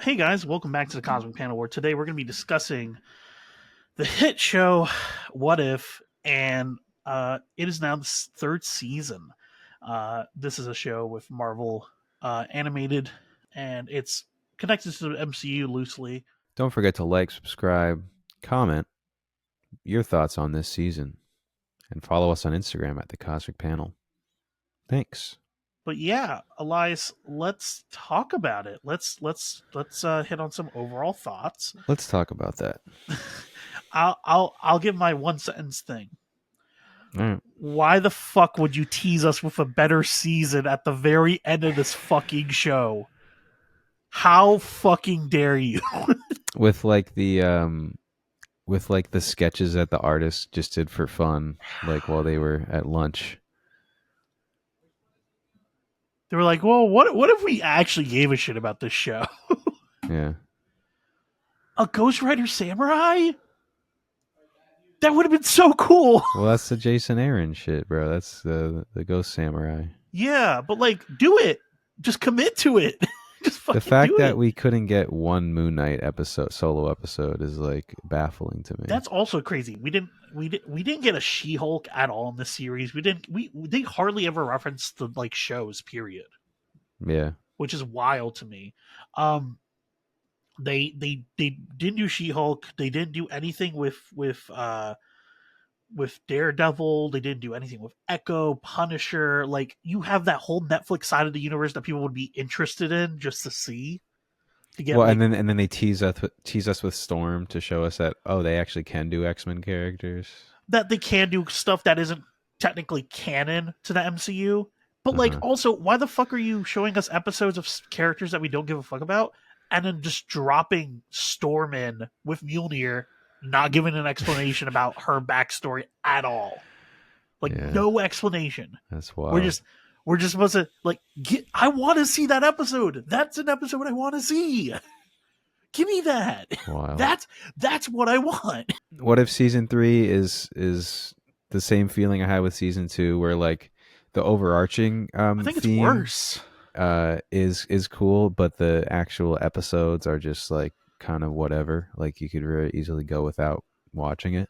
Hey guys, welcome back to the Cosmic Panel, where today we're going to be discussing the hit show What If, and it is now the third season. This is a show with Marvel animated, and it's connected to the MCU loosely. Don't forget to like, subscribe, comment your thoughts on this season, and follow us on Instagram at the Cosmic Panel. Thanks. But yeah, Elias, let's talk about it. Let's hit on some overall thoughts. Let's talk about that. I'll give my one sentence thing. All right. Why the fuck would you tease us with a better season at the very end of this fucking show? How fucking dare you? With the sketches that the artists just did for fun, like while they were at lunch. They were like, well, what if we actually gave a shit about this show? Yeah. A Ghost Rider Samurai? That would have been so cool. Well, that's the Jason Aaron shit, bro. That's the Ghost Samurai. Yeah, but like, do it. Just commit to it. Just fucking The fact do that it. we couldn't get one Moon Knight solo episode, is like baffling to me. That's also crazy. We didn't get a She-Hulk at all in this series. They hardly ever referenced the like shows, period. Yeah. Which is wild to me. They didn't do She-Hulk. They didn't do anything with Daredevil. They didn't do anything with Echo, Punisher. Like, you have that whole Netflix side of the universe that people would be interested in just to see. To get Well, like and then they tease us with Storm to show us that they actually can do X-Men characters. that they can do stuff that isn't technically canon to the MCU. But like, Uh-huh. also, why the fuck are you showing us episodes of characters that we don't give a fuck about, and then just dropping Storm in with Mjolnir, not giving an explanation about her backstory at all? Like, Yeah, no explanation. that's We're wild. just we're just supposed to like get. I want to see that episode. That's an episode I want to see. Give me that. Wild. That's what I want. What if season 3 is the same feeling I had with season 2, where like the overarching I think it's theme worse. is cool, but the actual episodes are just like kind of whatever. Like, you could very easily go without watching it.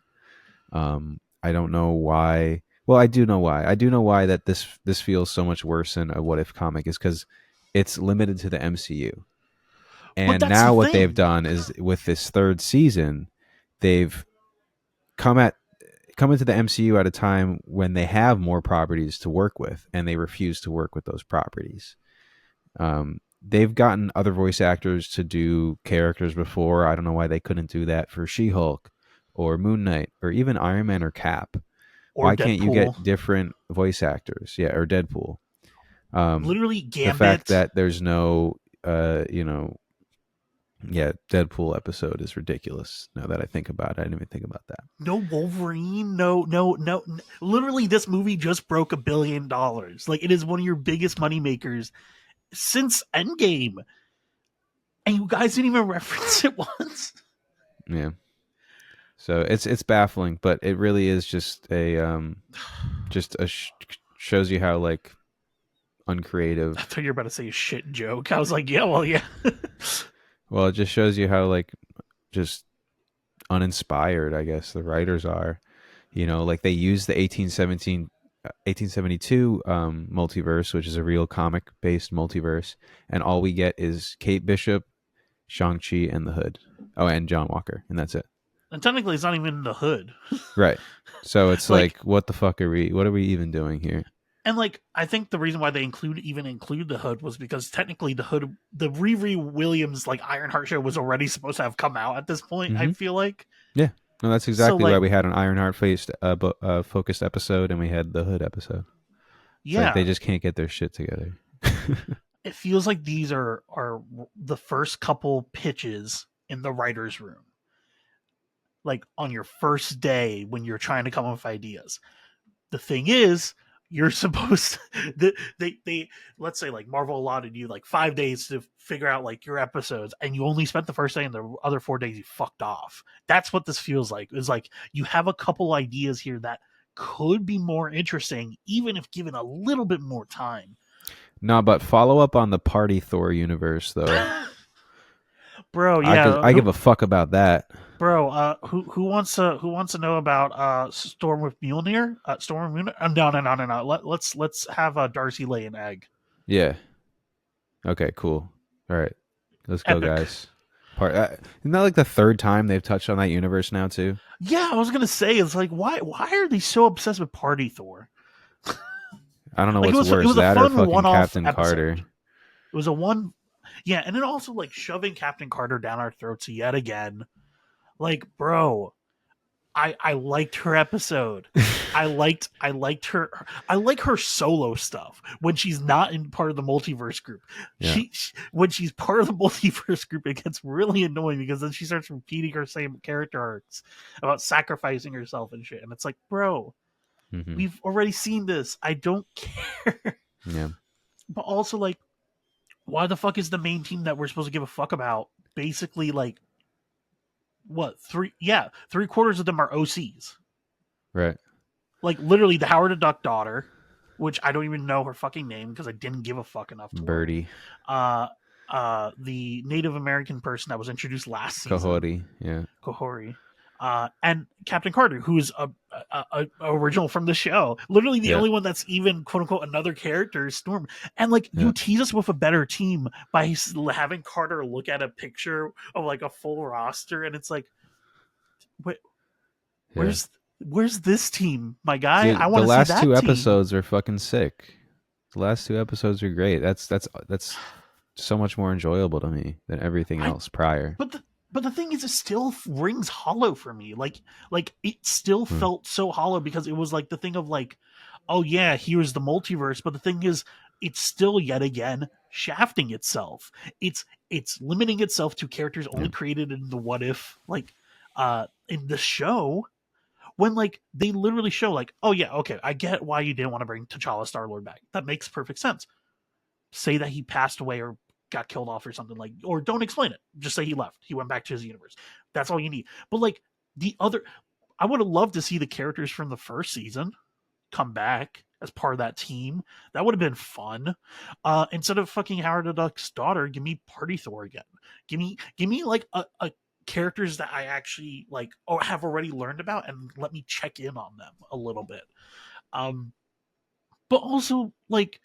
I don't know why. Well, I do know why. I do know why that this feels so much worse than a What If comic is because it's limited to the MCU. But And that's the now what they've thing. done is, with this third season, they've come into the MCU at a time when they have more properties to work with, and they refuse to work with those properties. They've gotten other voice actors to do characters before. I don't know why they couldn't do that for She-Hulk or Moon Knight or even Iron Man or Cap. Or Why can't you Deadpool. get different voice actors? Yeah, or Deadpool. Literally The fact Gambit. that there's no, Deadpool episode is ridiculous. Now that I think about it, I didn't even think about that. No Wolverine. No. Literally, this movie just broke $1 billion. Like, it is one of your biggest money makers since Endgame, and you guys didn't even reference it once. Yeah. So it's baffling, but it really is just shows you how like uncreative. I thought you were about to say a shit joke. I was like, yeah, well, yeah. Well, it just shows you how like just uninspired, I guess, the writers are. Like they use the 1872 multiverse, which is a real comic based multiverse, and all we get is Kate Bishop, Shang-Chi, and the Hood. Oh, and John Walker, and that's it. And technically, it's not even in the hood. Right. So it's Like, like, what the fuck what are we even doing here? and like, I think the reason why they include the hood was because technically the hood, the Riri Williams like Ironheart show was already supposed to have come out at this point. I Mm-hmm. feel like. Yeah. No, that's So exactly why like, we had an Ironheart focused episode, and we had the Hood episode. It's like they yeah, just can't get their shit together. it feels like these are the first couple pitches in the writers' room, like on your first day when you're trying to come up with ideas. The thing is, you're supposed to, they let's say like Marvel allotted you like 5 days to figure out like your episodes, and you only spent the first day, and the other 4 days you fucked off. That's what this feels like. It's like you have a couple ideas here that could be more interesting, even if given a little bit more time. No, but follow up on the Party Thor universe, though. bro. I Yeah, I give a fuck about that. bro. Who wants to know about Storm with Mjolnir? Storm with Mjolnir? No, no, no, no, no. Let's have Darcy lay an egg. Yeah. Okay. Cool. All right. Let's go, Epic. guys. Isn't that like the third time they've touched on that universe now too? Yeah, I was gonna say it's like why are they so obsessed with Party Thor? I don't know Like what's it worse, was a that or fun fucking one off Captain episode. Carter. It was a one, yeah, and then also like shoving Captain Carter down our throats yet again. Like, bro, I liked her episode. I liked her. I like her solo stuff when she's not in part of the multiverse group. Yeah. When she's part of the multiverse group, it gets really annoying because then she starts repeating her same character arcs about sacrificing herself and shit. And it's like, bro, Hmm. we've already seen this. I don't care. Yeah. But also, like, why the fuck is the main team that we're supposed to give a fuck about basically like what three? Yeah, three-quarters of them are OCs. Right. Like literally the Howard the Duck daughter, which I don't even know her fucking name because I didn't give a fuck enough to her. Birdie. Uh, the Native American person that was introduced last season, Cohori. Yeah. Kohori, and Captain Carter, who is a original from the show. Literally, the Yeah. only one that's even quote unquote another character is Storm. And like, Yeah. you tease us with a better team by having Carter look at a picture of like a full roster, and it's like, wait, Yeah. where's this team, my guy? I Dude, the want to see last that two team. episodes are fucking sick. The last two episodes are great. That's so much more enjoyable to me than everything I else prior. but the thing is, it still rings hollow for me. Like it still Hmm. felt so hollow because it was like the thing of like, oh yeah, here's the multiverse. But the thing is, it's still yet again shafting itself. It's limiting itself to characters Yeah. only created in the what if in the show when like they literally show like, oh yeah, okay, I get why you didn't want to bring T'Challa Star Lord back. That makes perfect sense. Say that he passed away or got killed off or something, like, or don't explain it. Just say he left. He went back to his universe. That's all you need. But like the other, I would have loved to see the characters from the first season come back as part of that team. That would have been fun. Instead of fucking Howard the Duck's daughter, give me Party Thor again. Give me like a characters that I actually like or have already learned about and let me check in on them a little bit. Um, but also like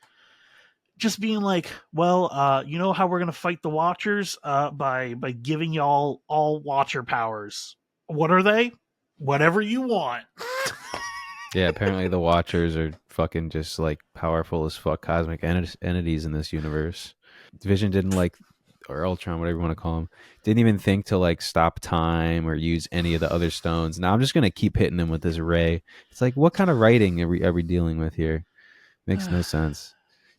just being like, well, you know how we're gonna fight the Watchers? By giving y'all all Watcher powers. What are they? Whatever you want. Yeah, apparently the Watchers are fucking just like powerful as fuck cosmic entities in this universe. Vision didn't like, or Ultron, whatever you want to call him, didn't even think to like stop time or use any of the other stones. Now I'm just gonna keep hitting him with this ray. It's like, what kind of writing are we dealing with here? Makes no sense.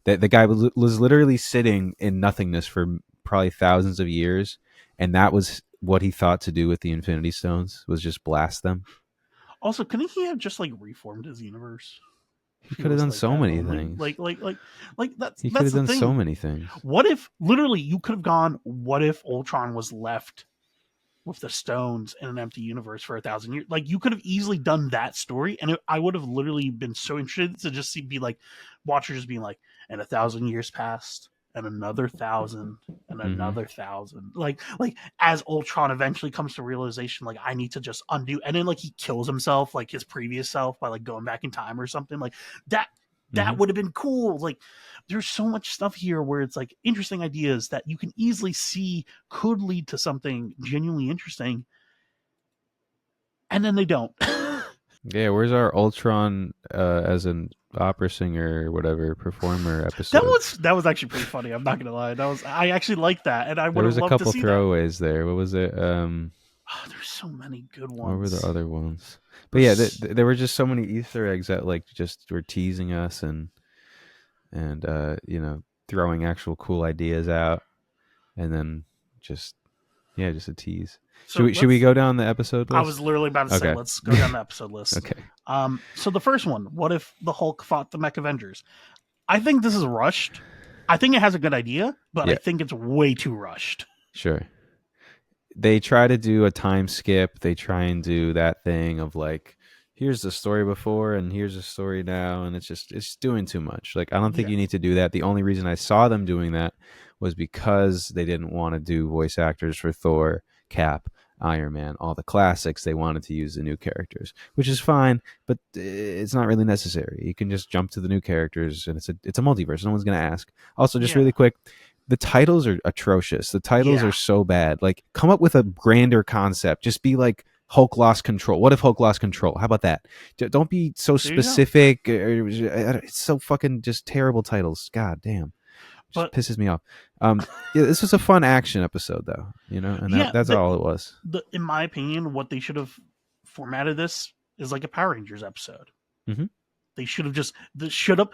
The guy was literally sitting in nothingness for probably thousands of years, and that was what he thought to do with the Infinity Stones, was just blast them. Also, couldn't he have just like reformed his universe? He If he could have was done like so that many lonely, things. like that's He could that's have the done so thing. many things. What if literally you could have gone? What if Ultron was left with the stones in an empty universe for 1,000 years? Like you could have easily done that story, and I would have literally been so interested to just be like, Watchers just being like, and 1,000 years passed, and another thousand, and Hmm. another thousand. Like as Ultron eventually comes to realization, like I need to just undo, and then like he kills himself, like his previous self, by like going back in time or something like that. Hmm. That would have been cool. Like there's so much stuff here where it's like interesting ideas that you can easily see could lead to something genuinely interesting, and then they don't. Yeah, where's our Ultron as an opera singer or whatever performer episode? That was actually pretty funny. I'm not gonna lie. That was I actually liked that, and I There would have was a loved to couple see that. throwaways there. What was it? Oh, there's so many good What were the ones. other ones? But yeah, There's there were just so many Easter eggs that like just were teasing us and throwing actual cool ideas out, and then just yeah, just a tease. Should so we let's. go down the episode I was list? literally about to say Okay. let's go down the episode list. Okay. So the first one, what if the Hulk fought the Mech Avengers? I think this is rushed. I think it has a good idea, but I Yeah, think it's way too rushed. sure. They try to do a time skip. They try and do that thing of like here's the story before and here's the story now, and it's doing too much. Like, I don't think Yeah, you need to do that. The only reason I saw them doing that was because they didn't want to do voice actors for Thor, Cap, Iron Man, all the classics. They wanted to use the new characters, which is fine, but it's not really necessary. You can just jump to the new characters, and it's a multiverse. No one's gonna ask. Also, just really yeah, quick, the titles are atrocious. The titles are yeah. so bad. Like, come up with a grander concept. Just be like Hulk lost control. What if Hulk lost control? How about that? Don't be so There you go. specific. It's so fucking just terrible titles. God damn, it just But pisses me off. Yeah, this was a fun action episode though, and yeah, that's all it was. in my opinion, what they should have formatted this is like a Power Rangers episode. Hmm. They should have just should have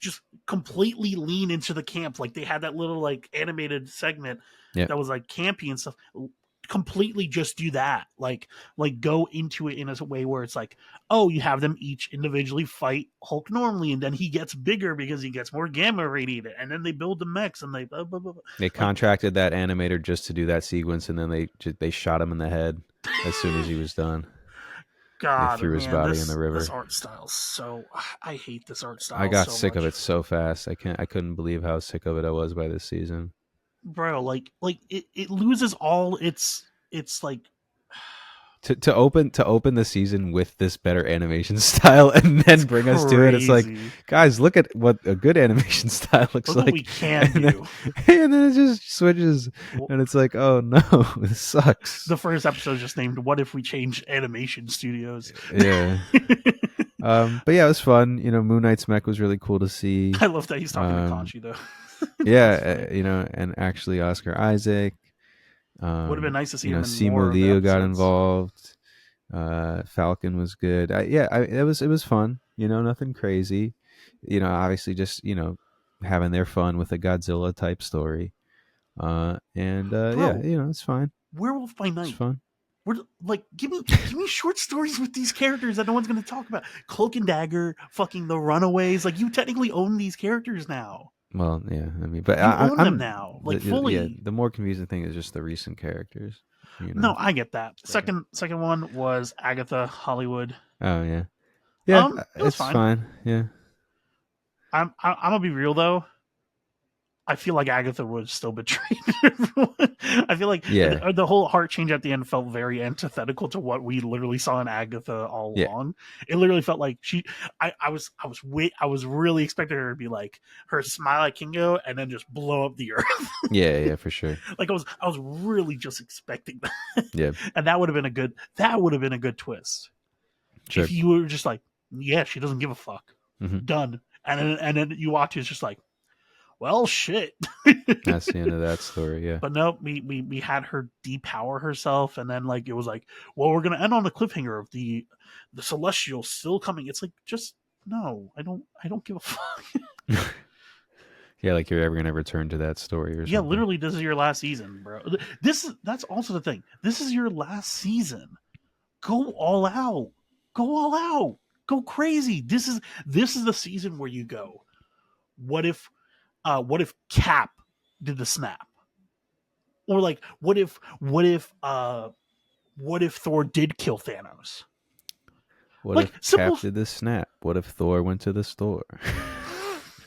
just completely lean into the camp. Like they had that little like animated segment Yeah, that was like campy and stuff. Completely just do that. Like go into it in a way where it's like, oh, you have them each individually fight Hulk normally, and then he gets bigger because he gets more gamma radiated, and then they build the mechs and they blah, blah, blah, blah. they Like contracted that animator just to do that sequence, and then they shot him in the head as soon as he was done. They God, threw his man, body in the this river. art style so I hate this art I style got so sick of much. it so fast. I couldn't believe how sick of it I was by this season. Bro, like it loses all its like To open the season with this better animation style and it's then bring us to it. It's like, crazy. guys, look at what a good animation style looks Look what we like, can and then do. and then it just switches, Well, and it's like, oh no, this sucks. the first episode is just named "What if we changed animation studios?" Yeah. But yeah, it was fun. Moon Knight's mech was really cool to see. I love that he's talking to Um, Conchi though. That was yeah, funny. and actually Oscar Isaac. Would have been nice to see him in Simu more of the Liu got episodes. involved. Falcon was good. It was fun. Nothing crazy. Obviously just having their fun with a Godzilla type story. And yeah, Bro, it's fine. Werewolf by It's Night. fun. We're like, give me short stories with these characters that no one's going to talk about. Cloak and Dagger, fucking the Runaways. Like you technically own these characters now. Well, yeah. I mean, but You own them I'm now, like yeah. fully. The more confusing thing is just the recent characters. You know. No, I get that. So. Second one was Agatha Hollywood. Oh yeah. Yeah, It was it's fine. fine. Yeah. I'm gonna be real though. I feel like Agatha was still betrayed everyone. I feel like Yeah. the whole heart change at the end felt very antithetical to what we literally saw in Agatha all Yeah. along. It literally felt like I was really expecting her to be like her smile at Kingo and then just blow up the earth. Yeah. Yeah. For sure. Like I was really just expecting that, Yeah. and that would have been a good twist Sure. if you were just like, yeah, she doesn't give a fuck, Hmm. done, and then you watch it's just like, well, shit. That's the end of that story. Yeah. But no, we had her depower herself, and then like it was like, well, we're gonna end on the cliffhanger of the celestial still coming. It's like just no, I don't give a fuck. Yeah, like you're ever gonna return to that story or Yeah, something. literally, this is your last season, bro. That's also the thing. This is your last season. Go all out. Go all out. Go crazy. This is the season where you go. What if Cap did the snap? Or like what if Thor did kill Thanos? What Like if simple. Cap did the snap? What if Thor went to the store?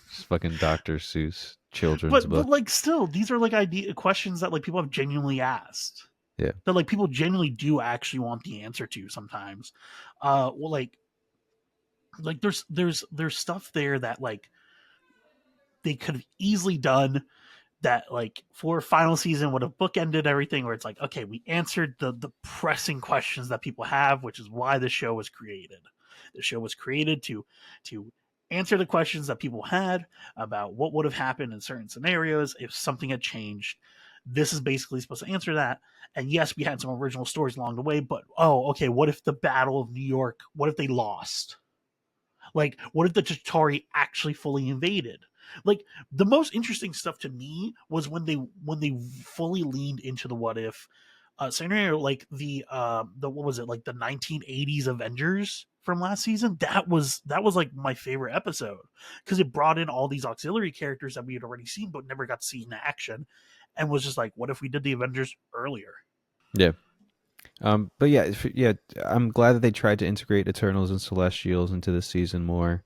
Just fucking Dr. Seuss children's But book. like still, these are like idea questions that like people have genuinely asked. Yeah. That like people genuinely do actually want the answer to sometimes. Well, like there's stuff there that like they could have easily done that like for final season would have bookended everything where it's like, okay, we answered the pressing questions that people have, which is why the show was created. The show was created to answer the questions that people had about what would have happened in certain scenarios if something had changed. This is basically supposed to answer that. And yes, we had some original stories along the way, but oh, okay, what if the Battle of New York, what if they lost? Like, what if the Chitauri actually fully invaded? Like, the most interesting stuff to me was when they fully leaned into the what if scenario, like the what was it, like the 1980s Avengers from last season. That was like my favorite episode because it brought in all these auxiliary characters that we had already seen but never got to see in action, and was just like, what if we did the Avengers earlier? Yeah. But yeah, yeah, I'm glad that they tried to integrate Eternals and Celestials into this season more.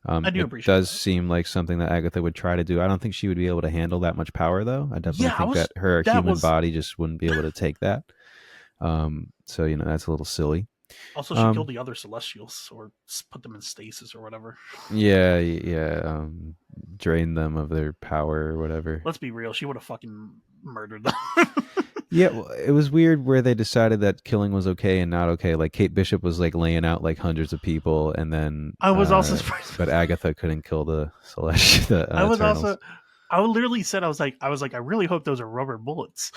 I do It appreciate does that. seem like something that Agatha would try to do. I don't think she would be able to handle that much power, though. I definitely Yeah, I think that was. her That human was body just wouldn't be able to take that. So that's a little silly. also she killed Um, the other Celestials or put them in stasis or whatever. yeah, yeah. Drain them of their power or whatever. Let's be real, she would have fucking murdered them. Yeah, well, it was weird where they decided that killing was okay and not okay. Like Kate Bishop was like laying out like hundreds of people, and then I was also surprised. but Agatha couldn't kill the Celestial, the I was also. Eternals. I literally said I really hope those are rubber bullets.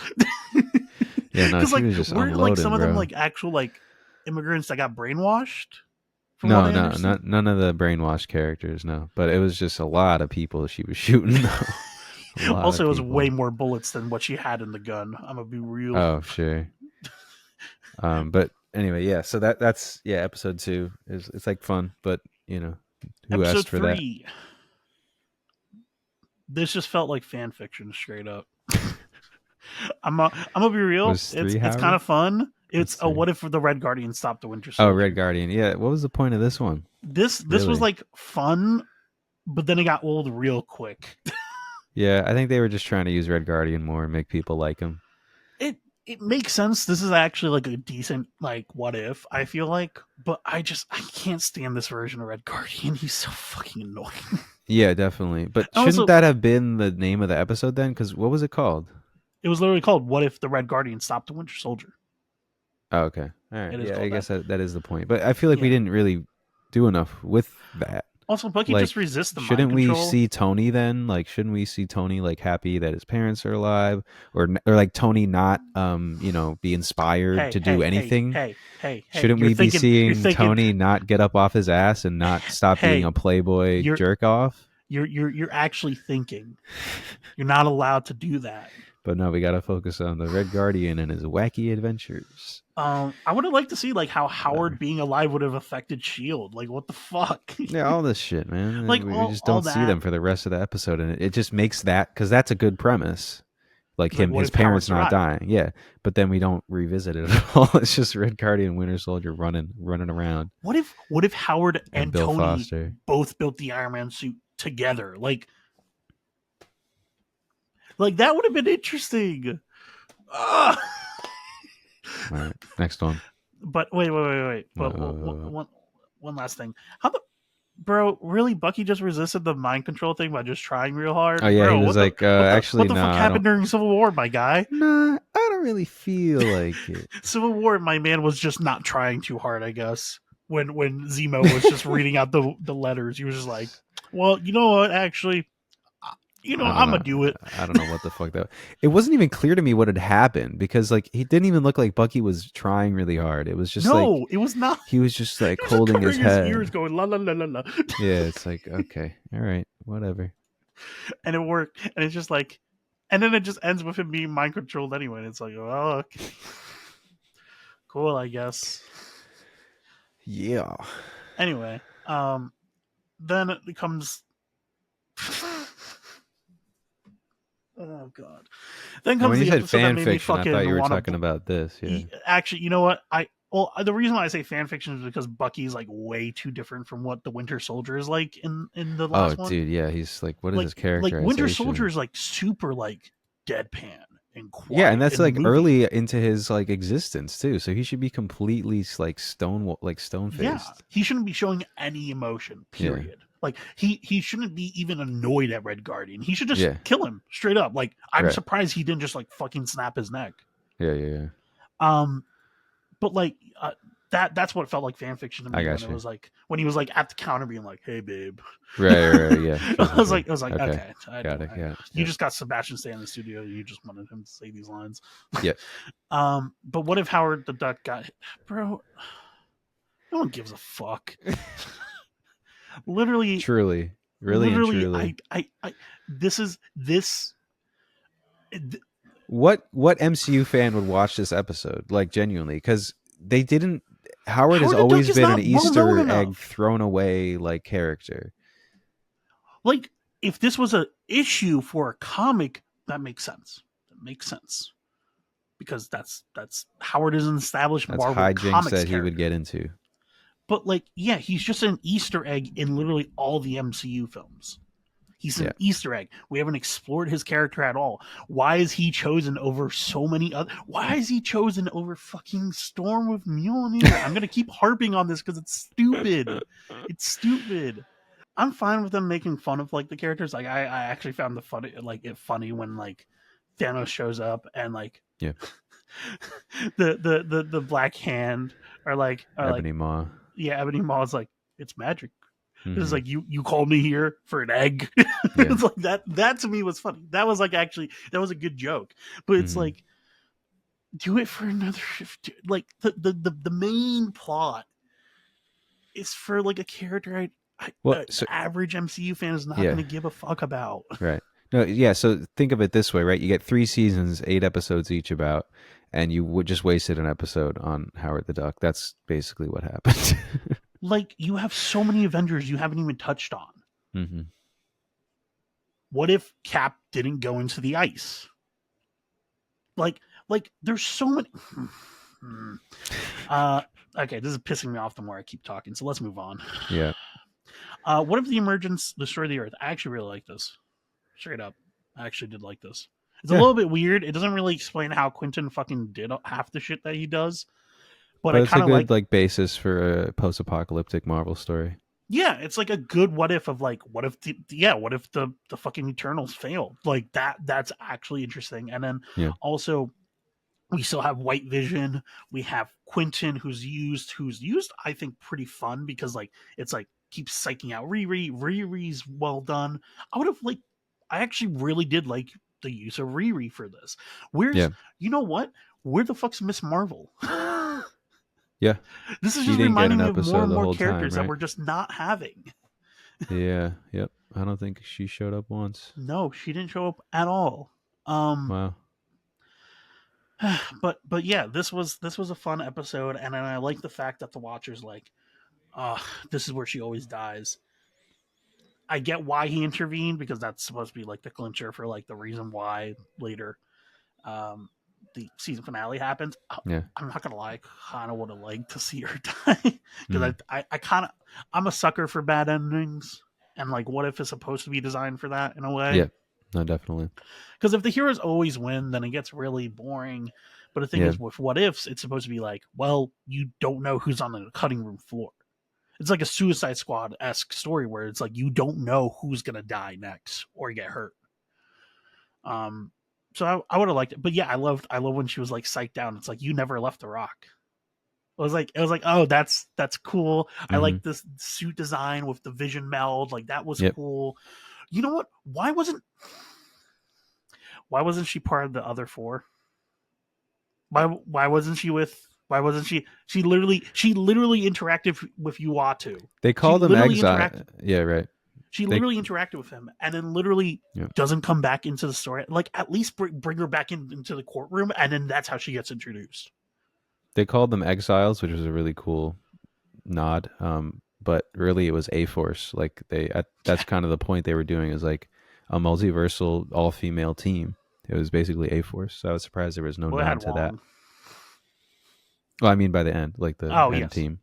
Yeah, no, Because she like was just we're like unloading, some of them bro. like actual like immigrants that got brainwashed, from what No, I no, understand. not none of the brainwashed characters. No, but it was just a lot of people she was shooting. A lot of Also, it was way people. more bullets than what she had in the gun. I'm gonna be real. Oh, sure. But anyway, yeah. So that's yeah. Episode 2 is it's like fun, but who Episode asked for that? 3. This just felt like fan fiction, straight up. I'm gonna be real. Was It's 3 it's kind Howard? of fun. It's What's a 3? what if the Red Guardian stopped the Winter Oh, Red Soldier. Guardian. Yeah. What was the point of this one? This was Really? like fun, but then it got old real quick. Yeah, I think they were just trying to use Red Guardian more and make people like him. It makes sense. This is actually like a decent like what if, I feel like, but I can't stand this version of Red Guardian. He's so fucking annoying. Yeah, definitely. But shouldn't Also, that have been the name of the episode then? Because what was it called? it was literally called "What If the Red Guardian Stopped the Winter Soldier." Oh, okay. All right. It is Yeah, I called that. guess that is the point. But I feel like we Yeah. didn't really do enough with that. Also, Bucky just Like, resists the mind shouldn't we control. see Tony then? Like, shouldn't we see Tony like happy that his parents are alive, or like Tony not be inspired Hey, to do hey, hey, anything? hey, hey, hey! Shouldn't we be You're seeing thinking. Tony not get up off his ass and not stop being Hey, a playboy you're jerk off? you're actually thinking. You're not allowed to do that. But no, we got to focus on the Red Guardian and his wacky adventures. I would have liked to see like how Howard Whatever. being alive would have affected Shield. Like, what the fuck? Yeah, all this shit, man. Like We just all don't see that. them for the rest of the episode, and it just makes that because that's a good premise. Like Like, him, what his if Howard parents not survived? dying, yeah. But then we don't revisit it at all. It's just Red Guardian, Winter Soldier running around, What if Howard and and Bill Tony Foster. both built the Iron Man suit together? Like that would have been interesting. Ugh. All right, next one. But wait. But Uh, one last thing. How the bro really Bucky just resisted the mind control thing by just trying real oh hard, yeah, he bro? was like, What actually, the no, fuck I don't. happened during Civil War, my guy? Nah, I don't really feel like it. Civil War, my man was just not trying too hard, I guess. When Zemo was just reading out the letters, he was just like, "Well, you know what? Actually, I don't I'm know. gonna do it." I don't know what the fuck that. It wasn't even clear to me what had happened because like he didn't even look like Bucky was trying really hard. It was just like No, it was not. he was just like He was just holding his covering his ears, head. going la la la la la, Yeah, it's like okay, all right, whatever. and it worked. And it's just like, and then it just ends with him being mind controlled anyway. And it's like, oh, okay, cool, I guess. Yeah. Anyway, then it comes. Oh god. Then And comes when you the said episode that fan made me fiction, I thought you fucking were want talking to. about this. Yeah. Actually, you know what? The reason why I say fan fiction is because Bucky's like way too different from what the Winter Soldier is like in the Oh, last one. dude, yeah. He's like, what is his Like Winter Soldier characterization? is like super like deadpan and Yeah, and quiet that's in the like movie. early into his like existence too. So he should be completely like stone Yeah, faced. he shouldn't be showing any emotion. Yeah. Period. Like he shouldn't be even annoyed at Red Guardian. He should just Yeah. kill him straight up. Like I'm Right. surprised he didn't just like fucking snap his neck. Yeah. Yeah. Yeah. Um, but like that's what felt like fan fiction to I me when got it you. was like when he was like at the counter being like, "Hey, babe." Right. Yeah. Sure. Sure. Sure. I was like, Okay. okay, Got it. Yeah. you Yeah. just got Sebastian Stan in the studio. You just wanted him to say these lines. Yeah. But what if Howard the Duck got, bro? No one gives a fuck. literally, Truly. Really and literally, truly. this is this. What MCU fan would watch this episode? Like genuinely, because they didn't. Howard has Howard the Duck always is been an not well known Easter egg enough. thrown away like character. Like, if this was an issue for a comic, that makes sense. That makes sense because that's Howard is an established That's Marvel hijinks Comics that he would character. get into. But like, yeah, he's just an Easter egg in literally all the MCU films. He's Yeah. an Easter egg. We haven't explored his character at all. Why is he chosen over so many other? Why is he chosen over fucking Storm with Mjolnir? I'm gonna keep harping on this because it's stupid. It's stupid. I'm fine with them making fun of like the characters. Like I actually found it funny when like Thanos shows up and like Yeah. the Black Hand are like Ebony Maw. yeah, Ebony Maw is like, it's magic. It's Mm-hmm. like you called me here for an egg. Yeah. It's like that to me was funny. That was like actually that was a good joke. But it's Mm-hmm. like do it for another like the main plot is for like a character Well, an so average MCU fan is not yeah, going to give a fuck about. right. No, yeah. So think of it this way, right? You get 3 seasons, 8 episodes each about, and you would just wasted an episode on Howard the Duck. That's basically what happened. Like you have so many Avengers you haven't even touched on. Mm-hmm. What if Cap didn't go into the ice? Like there's so many okay, this is pissing me off the more I keep talking, so let's move on. Yeah. What if the emergence destroyed the Earth? I actually really like this. Straight up. I actually did like this. It's a Yeah. little bit weird. It doesn't really explain how Quentin fucking did half the shit that he does. But I But it's a kind of good like, like basis for a post-apocalyptic Marvel story. yeah, it's like a good what if of like, what if the fucking Eternals failed? Like that's actually interesting. And then Yeah. also we still have White Vision. We have Quentin, who's used. I think pretty fun because like it's like keeps psyching out Riri. Riri's well done. I would have like, I actually really did like the use of Riri for this. Yeah. Where's you know what? Where the fuck's Miss Marvel? Yeah. This is She just didn't get reminding an me of more episode and the more whole time, characters that right? we're just not having. Yeah. Yep. I don't think she showed up once. No, she didn't show up at all. Um, Wow. but yeah, this was a fun episode, and I like the fact that the Watcher's like, uh, this is where she always dies. I get why he intervened because that's supposed to be like the clincher for like the reason why later um, the season finale happens. Yeah. I'm not gonna lie, I kind of would have liked to see her die because Mm. I kind of I'm a sucker for bad endings, and like what if it's supposed to be designed for that in a way? Yeah. No, definitely. Because if the heroes always win, then it gets really boring. But the thing Yeah. is, with what ifs, it's supposed to be like, well, you don't know who's on the cutting room floor. It's like a Suicide Squad esque story where it's like you don't know who's gonna die next or get hurt. Um, so I would have liked it, but yeah, I love when she was like psyched down. It's like you never left the rock. It was like oh that's cool. I Mm-hmm. like this suit design with the vision meld. Like that was Yep. cool. You know what? Why wasn't she part of the other four? Why wasn't she with? Why wasn't she literally interacted with Uatu. They She call them literally exile. interacted. Yeah. Right. She They. literally interacted with him, and then literally Yeah. doesn't come back into the story. Like at least bring her back into the courtroom, and then that's how she gets introduced. They called them exiles, which was a really cool nod. But really, it was A Force. Like that's kind of the point they were doing is like a multiversal all female team. It was basically A Force. So I was surprised there was no Well, it nod had to that. Wong. Well, I mean by the end, like the Oh end yes. team.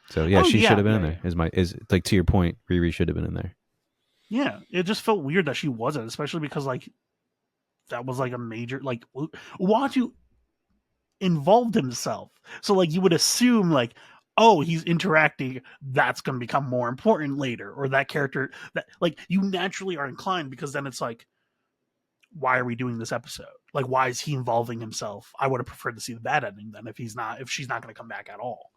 So yeah, Oh she should yeah, have been yeah, in yeah. there. Is like to your point, Riri should have been in there. Yeah, it just felt weird that she wasn't, especially because like that was like a major like Uatu involved himself. So like you would assume like, oh, he's interacting, that's going to become more important later, or that character that like you naturally are inclined because then it's like, why are we doing this episode? Like, why is he involving himself? I would have preferred to see the bad ending then if she's not going to come back at all.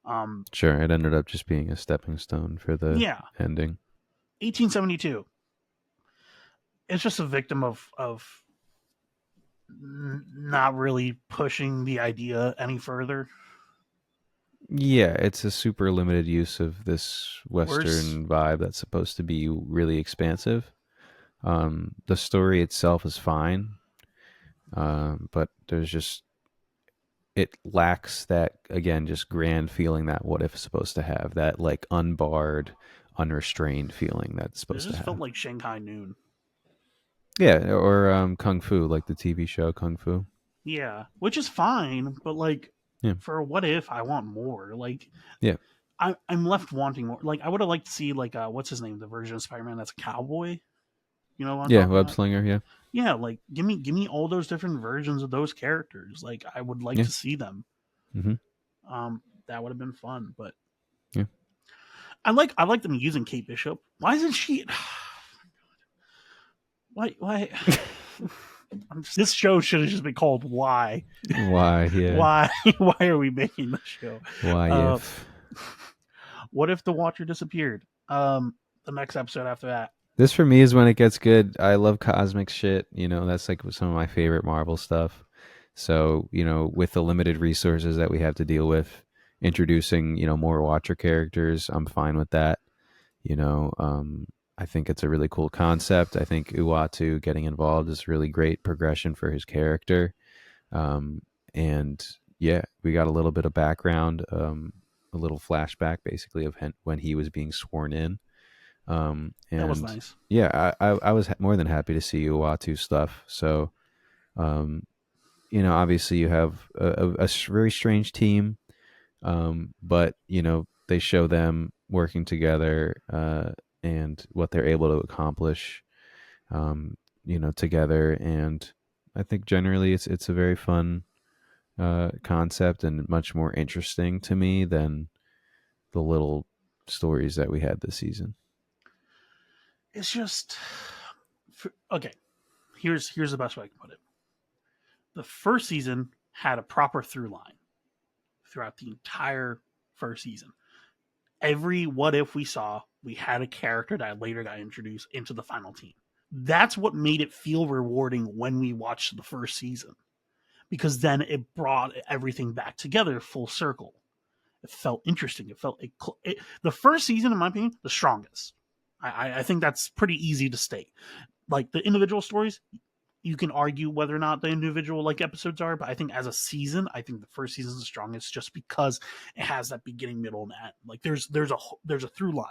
Um, Sure, it ended up just being a stepping stone for the yeah, ending. 1872. It's just a victim of not really pushing the idea any further. Yeah, it's a super limited use of this Worse, Western vibe that's supposed to be really expansive. The story itself is fine, but there's just it lacks that again, just grand feeling that what if is supposed to have that like unbarred, unrestrained feeling that's this supposed to just felt have. like Shanghai Noon. Yeah, or Kung Fu, like the TV show Kung Fu. Yeah, which is fine, but like Yeah, for what if I want more? Like yeah, I'm left wanting more. Like I would have liked to see like what's his name, the version of Spider Man that's a cowboy. You know what I'm yeah. talking Web about? slinger. Yeah, Yeah, like give me all those different versions of those characters. Like I would like yeah, to see them. hmm That would have been fun. But yeah. I like them using Kate Bishop. Why isn't she? Why? This show should have just been called Why. Why? Yeah. Why? Why are we making the show? Why Uh, if? what if the Watcher disappeared? The next episode after that. This for me is when it gets good. I love cosmic shit. That's like some of my favorite Marvel stuff. So, with the limited resources that we have to deal with, introducing, more Watcher characters, I'm fine with that. You know, um, I think it's a really cool concept. I think Uatu getting involved is really great progression for his character. Um, and yeah, we got a little bit of background, a little flashback basically of when he was being sworn in. That was And nice. yeah, I was more than happy to see Uatu stuff. So, um, obviously you have a very strange team, but they show them working together, and what they're able to accomplish, um, together. And I think generally it's a very fun concept and much more interesting to me than the little stories that we had this season. It's just okay. Here's the best way I can put it. The first season had a proper through line throughout the entire first season. Every what if we saw, we had a character that later got introduced into the final team. That's what made it feel rewarding when we watched the first season because then it brought everything back together full circle. It felt interesting. The first season, in my opinion, the strongest. I think that's pretty easy to state. Like the individual stories, you can argue whether or not the individual like episodes are, but I think as a season, I think the first season is the strongest just because it has that beginning, middle, and end. Like there's a through line.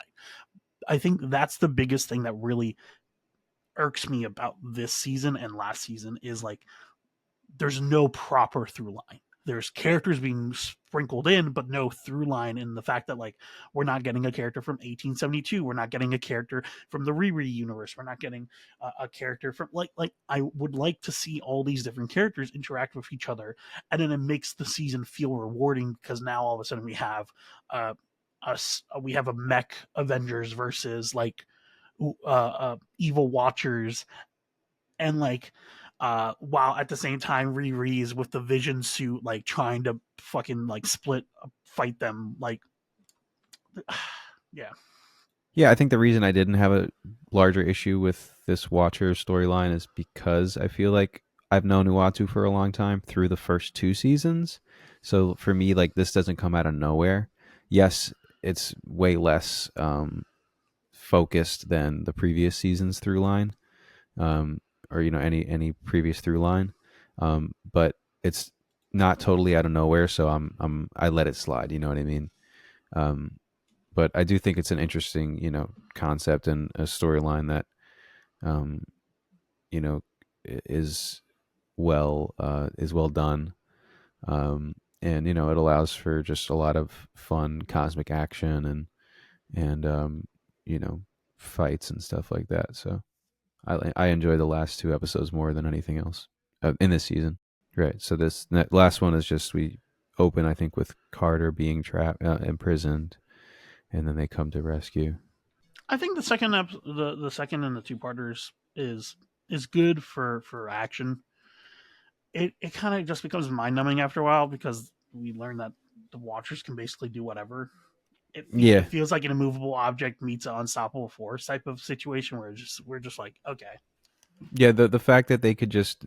I think that's the biggest thing that really irks me about this season and last season is like there's no proper through line. There's characters being sprinkled in, but no through line. In the fact that like we're not getting a character from 1872, we're not getting a character from the Riri universe, we're not getting a character from like I would like to see all these different characters interact with each other, and then it makes the season feel rewarding because now all of a sudden we have us we have a mech Avengers versus like evil Watchers and like while at the same time Riri is with the Vision suit like trying to fucking like split fight them like yeah. Yeah, I think the reason I didn't have a larger issue with this Watcher storyline is because I feel like I've known Uatu for a long time through the first two seasons. So for me, like, this doesn't come out of nowhere. Yes, it's way less focused than the previous season's through line, um, or any previous through line, but it's not totally out of nowhere. So I let it slide. You know what I mean? Um, but I do think it's an interesting, concept and a storyline that, um, you know, is well done. And it allows for just a lot of fun cosmic action and you know fights and stuff like that. So I enjoy the last two episodes more than anything else in this season. Right. So this last one is just we open, I think, with Carter being trapped, imprisoned, and then they come to rescue. I think the second and the two parters is good for action. It kind of just becomes mind numbing after a while because we learn that the Watchers can basically do whatever. It Yeah, feels like an immovable object meets an unstoppable force type of situation where we're just like okay. yeah. The fact that they could just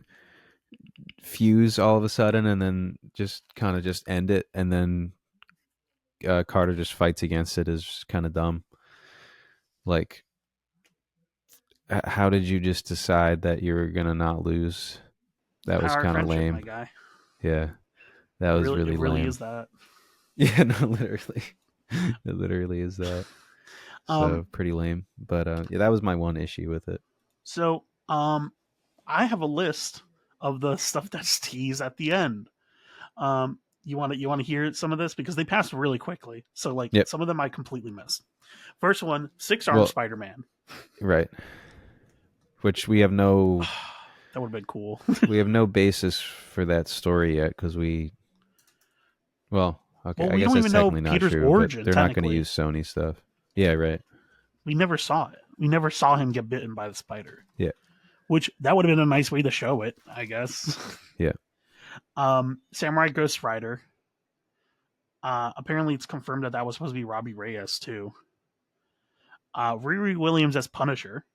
fuse all of a sudden and then just kind of just end it, and then Carter just fights against it is kind of dumb. Like, how did you just decide that you were gonna not lose? That was Power of kind of friendship, my lame. guy. Yeah, that was It really really lame. is that. Yeah, no, literally, it literally is that. Um, So pretty lame. But yeah, that was my one issue with it. so I have a list of the stuff that's teased at the end. You want to hear some of this because they passed really quickly. So like Yep. some of them I completely missed. First one, 6-armed Well, Spider-Man. right. Which we have no That would have been cool. we have no basis for that story yet because well, okay, Well, I we guess don't that's even know technically not Peter's true, but origin they're not going to technically. use Sony stuff. Yeah, right. We never saw it. We never saw him get bitten by the spider. Yeah. Which that would have been a nice way to show it, I guess. Yeah. Samurai Ghost Rider. Apparently, it's confirmed that was supposed to be Robbie Reyes too. Riri Williams as Punisher.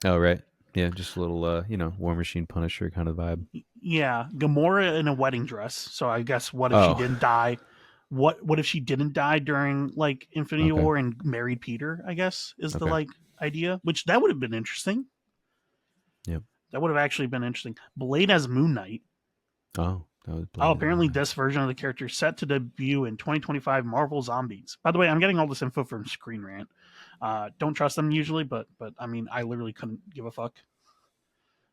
Oh, right. Yeah, just a little, War Machine Punisher kind of vibe. Yeah, Gamora in a wedding dress. So I guess what if she Oh, didn't die? What if she didn't die during like Infinity okay. War and married Peter? I guess is the Okay. like idea, which that would have been interesting. Yep. That would have actually been interesting. Blade as Moon Knight. Oh, that was Oh, Blade. apparently this version of the character is set to debut in 2025 Marvel Zombies. By the way, I'm getting all this info from Screen Rant. Don't trust them usually, but I mean, I literally couldn't give a fuck.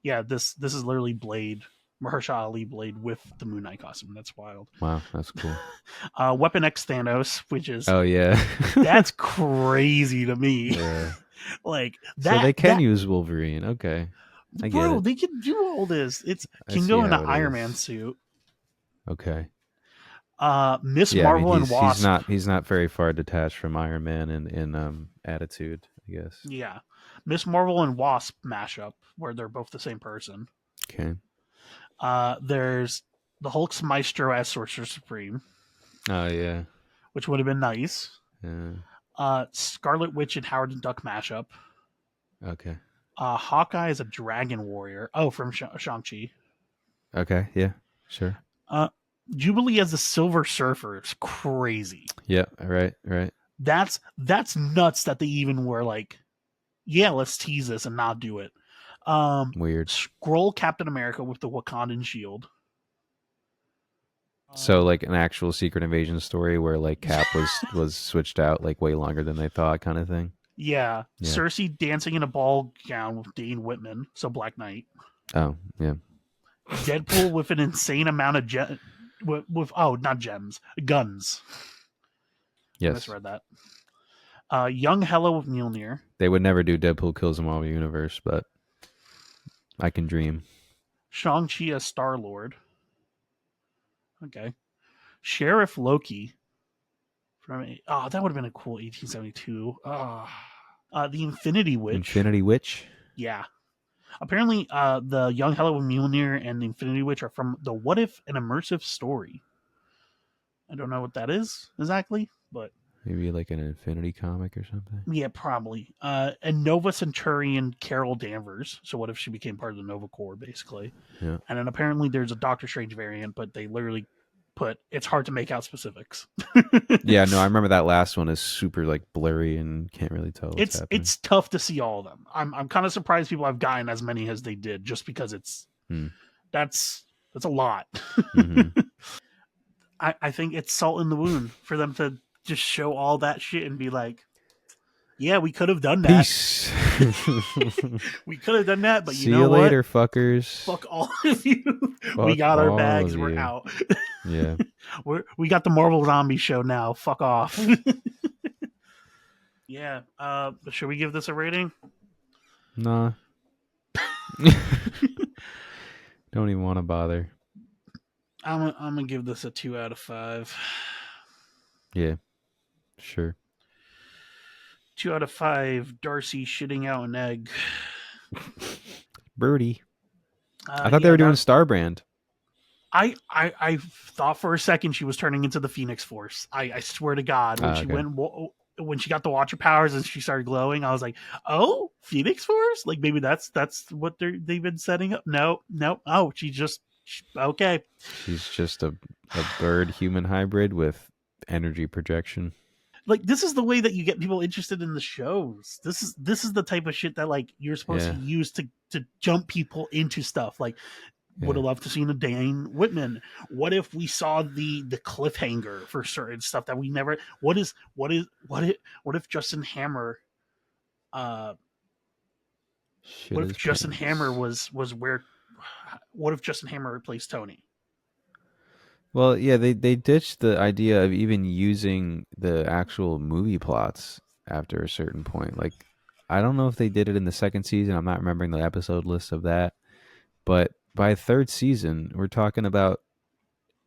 Yeah, this is literally Blade, Mahershala Ali Blade with the Moon Knight costume. That's wild. Wow, that's cool. Weapon X Thanos, which is Oh, yeah. that's crazy to me. Yeah. Like So that, they can use Wolverine. Okay. I get bro, it. they can do all this. It's I see Kingo in an how it Iron Man is. suit. Okay. Miss Yeah, I mean Marvel and Wasp. he's not very far detached from Iron Man in attitude, I guess. Yeah, Miss Marvel and Wasp mashup where they're both the same person. Okay. There's the Hulk's Maestro as Sorcerer Supreme, Oh, yeah. which would have been nice. Yeah. Scarlet Witch and Howard the Duck mashup. Okay. Hawkeye is a Dragon Warrior. Oh, from Shang-Chi. Okay. Yeah. Sure. Uh, Jubilee as the Silver Surfer is crazy. Yeah. Right. Right. That's nuts that they even were like, yeah, let's tease this and not do it. Weird. Scroll Captain America with the Wakandan shield. So like an actual Secret Invasion story where like Cap was switched out like way longer than they thought, kind of thing. Yeah. Yeah. Cersei dancing in a ball gown with Dane Whitman, so Black Knight. Oh, yeah. Deadpool with an insane amount of not gems, guns. I Yes. misread that. Young Hela with Mjolnir. They would never do Deadpool kills the Marvel Universe, but I can dream. Shang-Chi as Star-Lord. Okay. Sheriff Loki. That would have been a cool 1872. The Infinity Witch. Infinity Witch? Yeah. Apparently, the Young Hela with Mjolnir and the Infinity Witch are from the What If an Immersive Story. I don't know what that is exactly, but Maybe like an Infinity comic or something. yeah, probably. And Nova Centurion Carol Danvers. So what if she became part of the Nova Corps, basically? Yeah. And then apparently there's a Doctor Strange variant, but they literally put it's hard to make out specifics. Yeah, no, I remember that last one is super like blurry and can't really tell what's happening. It's tough to see all of them. I'm kind of surprised people have gotten as many as they did, just because that's a lot. Mm-hmm. I think it's salt in the wound for them to just show all that shit and be like, yeah, we could have done that. Peace. We could have done that, but See you know what? later, fuckers. Fuck all of you. Fuck We got our all bags. of We're you. out. Yeah. We got the Marvel Zombie show now. Fuck off. Yeah. Should we give this a rating? Nah. Don't even want to bother. I'm gonna give this a 2 out of 5. Yeah. Sure. 2 out of 5. Darcy shitting out an egg. Birdie. I thought they were doing Starbrand. I thought for a second she was turning into the Phoenix Force. I swear to God, when she went, when she got the Watcher powers and she started glowing, I was like, oh, Phoenix Force? Like maybe that's what they've been setting up. No. Oh, okay. She's just a bird human hybrid with energy projection. Like this is the way that you get people interested in the shows. This is the type of shit that like you're supposed to use to jump people into stuff. Like would have loved to see a Dane Whitman. What if we saw the cliffhanger for certain stuff that we never? What if Justin Hammer? What if Justin Hammer was where what if Justin Hammer replaced Tony? Well, yeah, they ditched the idea of even using the actual movie plots after a certain point. Like, I don't know if they did it in the second season. I'm not remembering the episode list of that. But by third season, we're talking about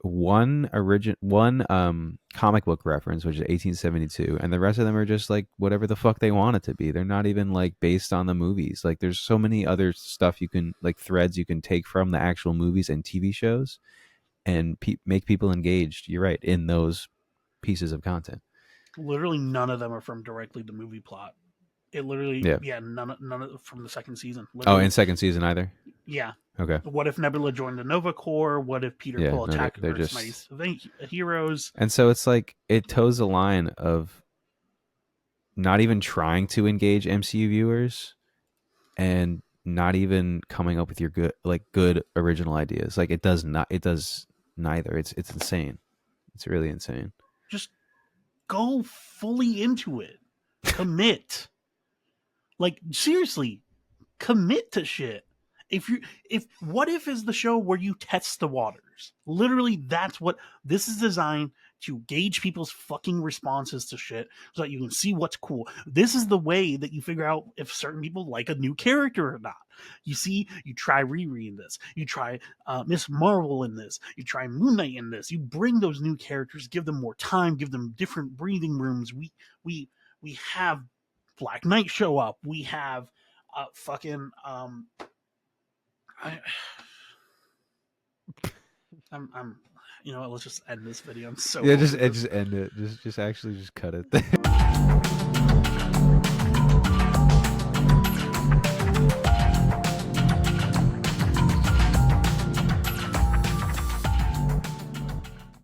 one comic book reference, which is 1872, and the rest of them are just like whatever the fuck they want it to be. They're not even like based on the movies. Like, there's so many other stuff you can, like, threads you can take from the actual movies and TV shows and make people engaged. You're right, in those pieces of content. Literally, none of them are from directly the movie plot. It literally, Yeah. yeah, none of from the second season. Oh, in Literally, second season either. yeah. Okay. What if Nebula joined the Nova Corps? What if Peter Yeah. Quill No, they're attacked they're Earth's just, mighty heroes? and so it's like it toes the line of not even trying to engage MCU viewers and not even coming up with your good original ideas. Like, it does neither. It's insane. It's really insane. Just go fully into it. Commit. Like seriously, commit to shit. If what if is the show where you test the waters? Literally, that's what this is designed to gauge people's fucking responses to shit so that you can see what's cool. This is the way that you figure out if certain people like a new character or not. You see, you try Riri in this, you try Miss Marvel in this, you try Moon Knight in this. You bring those new characters, give them more time, give them different breathing rooms. We we have Black Knight show up. We have fucking I, I'm you know what, let's just end this video. I'm so Yeah, over this. just end it. Just actually just cut it.